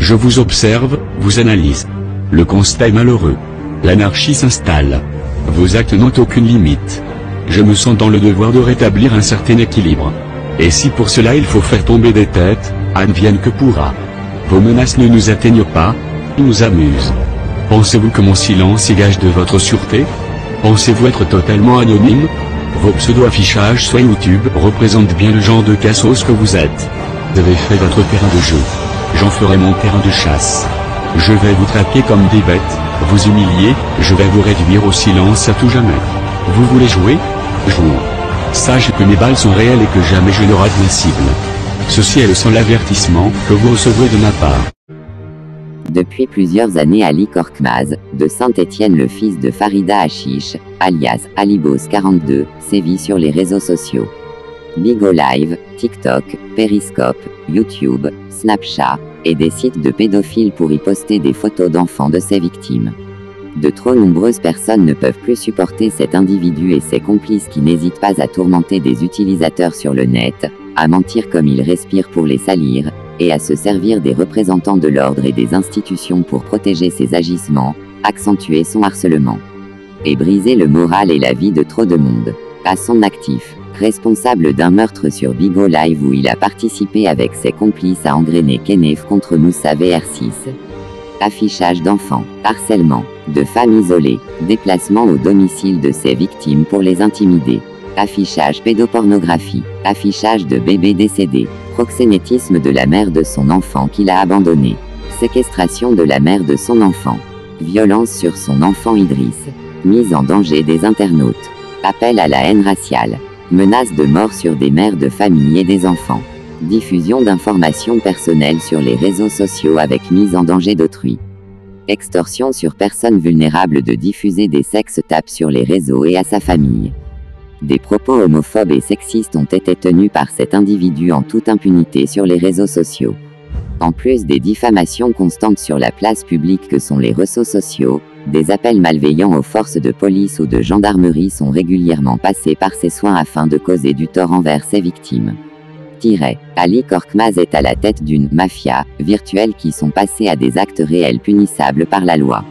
Je vous observe, vous analyse. Le constat est malheureux. L'anarchie s'installe. Vos actes n'ont aucune limite. Je me sens dans le devoir de rétablir un certain équilibre. Et si pour cela il faut faire tomber des têtes, advienne que pourra. Vos menaces ne nous atteignent pas, nous amusent. Pensez-vous que mon silence est gage de votre sûreté? Pensez-vous être totalement anonyme? Vos pseudo-affichages sur YouTube représentent bien le genre de cassos que vous êtes. Vous avez fait votre terrain de jeu. J'en ferai mon terrain de chasse. Je vais vous traquer comme des bêtes, vous humilier, je vais vous réduire au silence à tout jamais. Vous voulez jouer? Jouons. Sachez que mes balles sont réelles et que jamais je ne rate ma cible. Ceci est le seul avertissement que vous recevrez de ma part. Depuis plusieurs années, Ali Korkmaz, de Saint-Étienne, le fils de Farida Hachiche, alias Alibos42, sévit sur les réseaux sociaux. Bigo Live, TikTok, Periscope, YouTube, Snapchat, et des sites de pédophiles pour y poster des photos d'enfants de ses victimes. De trop nombreuses personnes ne peuvent plus supporter cet individu et ses complices qui n'hésitent pas à tourmenter des utilisateurs sur le net, à mentir comme ils respirent pour les salir, et à se servir des représentants de l'ordre et des institutions pour protéger ses agissements, accentuer son harcèlement. Et briser le moral et la vie de trop de monde. À son actif, responsable d'un meurtre sur Bigo Live où il a participé avec ses complices à engrainer Kenef contre Moussa VR6. Affichage d'enfants, harcèlement, de femmes isolées, déplacement au domicile de ses victimes pour les intimider. Affichage pédopornographie, affichage de bébés décédés, proxénétisme de la mère de son enfant qu'il a abandonné, séquestration de la mère de son enfant, violence sur son enfant Idriss, mise en danger des internautes, appel à la haine raciale, menace de mort sur des mères de famille et des enfants, diffusion d'informations personnelles sur les réseaux sociaux avec mise en danger d'autrui, extorsion sur personnes vulnérables de diffuser des sex-tapes sur les réseaux et à sa famille. Des propos homophobes et sexistes ont été tenus par cet individu en toute impunité sur les réseaux sociaux. En plus des diffamations constantes sur la place publique que sont les réseaux sociaux, des appels malveillants aux forces de police ou de gendarmerie sont régulièrement passés par ses soins afin de causer du tort envers ses victimes. Ali Korkmaz est à la tête d'une « mafia » virtuelle qui sont passés à des actes réels punissables par la loi.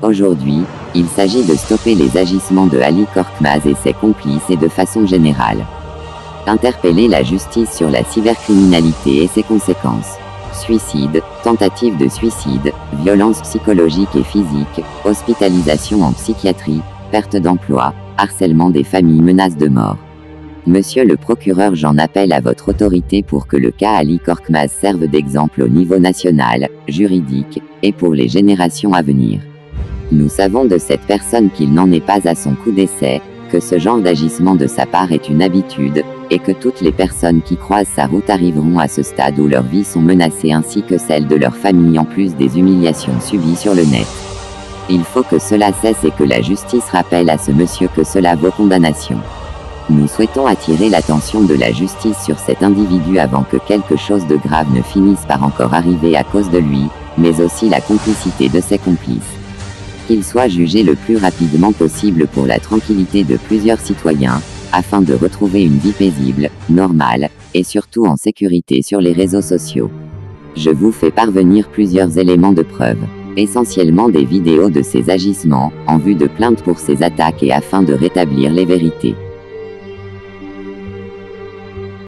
Aujourd'hui, il s'agit de stopper les agissements de Ali Korkmaz et ses complices et de façon générale. Interpeller la justice sur la cybercriminalité et ses conséquences. Suicide, tentative de suicide, violence psychologique et physique, hospitalisation en psychiatrie, perte d'emploi, harcèlement des familles, menaces de mort. Monsieur le procureur, j'en appelle à votre autorité pour que le cas Ali Korkmaz serve d'exemple au niveau national, juridique, et pour les générations à venir. Nous savons de cette personne qu'il n'en est pas à son coup d'essai, que ce genre d'agissement de sa part est une habitude, et que toutes les personnes qui croisent sa route arriveront à ce stade où leurs vies sont menacées ainsi que celles de leur famille en plus des humiliations subies sur le net. Il faut que cela cesse et que la justice rappelle à ce monsieur que cela vaut condamnation. Nous souhaitons attirer l'attention de la justice sur cet individu avant que quelque chose de grave ne finisse par encore arriver à cause de lui, mais aussi la complicité de ses complices. Qu'il soit jugé le plus rapidement possible pour la tranquillité de plusieurs citoyens, afin de retrouver une vie paisible, normale, et surtout en sécurité sur les réseaux sociaux. Je vous fais parvenir plusieurs éléments de preuve, essentiellement des vidéos de ses agissements, en vue de plainte pour ses attaques et afin de rétablir les vérités.